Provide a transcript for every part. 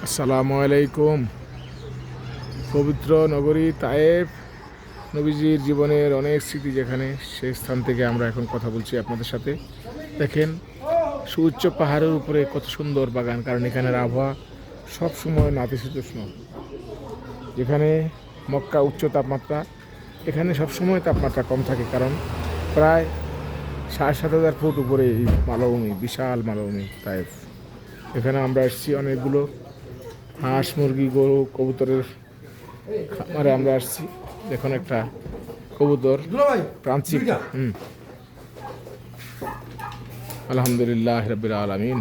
আসসালামু আলাইকুম। পবিত্র নগরী তায়েফ, নবীজির জীবনের অনেক স্মৃতি যেখানে, সেই স্থান থেকে আমরা এখন কথা বলছি আপনাদের সাথে। দেখেন সুউচ্চ পাহাড়ের উপরে কত সুন্দর বাগান, কারণ এখানের আবহাওয়া সবসময় নাতিশীতোষ্ণ। যেখানে মক্কা উচ্চ তাপমাত্রা, এখানে সবসময় তাপমাত্রা কম থাকে, কারণ প্রায় 7,500 ফুট উপরে এই মালভূমি, বিশাল মালভূমি তায়েফ। এখানে আমরা এসেছি অনেকগুলো হাঁস, মুরগি, গরু, কবুতরের খামারে আমরা আসছি। দেখুন একটা কবুতর প্রান্তিক। আলহামদুলিল্লাহ রাব্বিল আলামিন।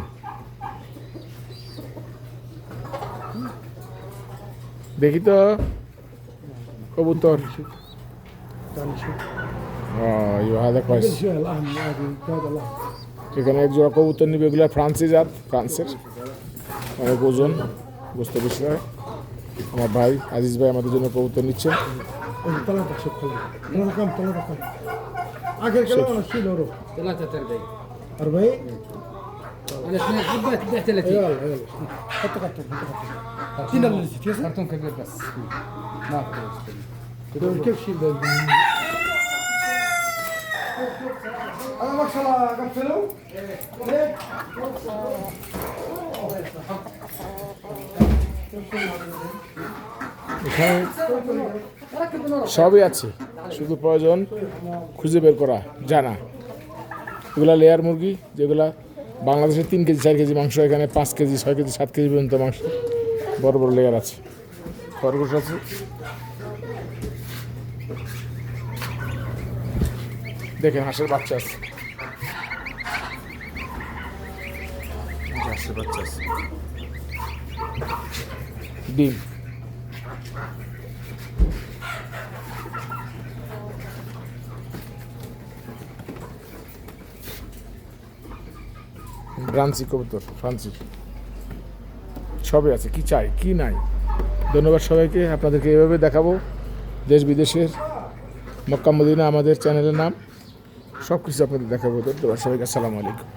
দেখি তো কবুতর। এখানে এক জোড়া কবুতর নিবে, এগুলো ফ্রান্সি জাত, ফ্রান্সের, অনেক ওজন, বুঝতে বিষয়। আমার ভাই আজিজ ভাই আমাদের জন্য কবুতর নিচ্ছে। এখানে সবই আছে, শুধু প্রয়োজন খুঁজে বের করা, জানা। এগুলা লেয়ার মুরগি, যেগুলা বাংলাদেশে 3 কেজি 4 কেজি মাংস, এখানে 5 কেজি 6 কেজি 7 কেজি পর্যন্ত মাংস, বড় বড় লেয়ার আছে। খরগোশ আছে, দেখেন হাঁসের বাচ্চা আছে, হাঁসের বাচ্চা আছে, ডিম। ফ্রান্সি কবুতর, ফ্রান্সি সবই আছে, কি চাই কি নাই। ধন্যবাদ সবাইকে। আপনাদেরকে এভাবে দেখাবো দেশ বিদেশের, মক্কা মদিনা আমাদের চ্যানেলের নাম, সব কিছু আপনাদের দেখাবো। ধন্যবাদ সবাইকে। আসসালামু আলাইকুম।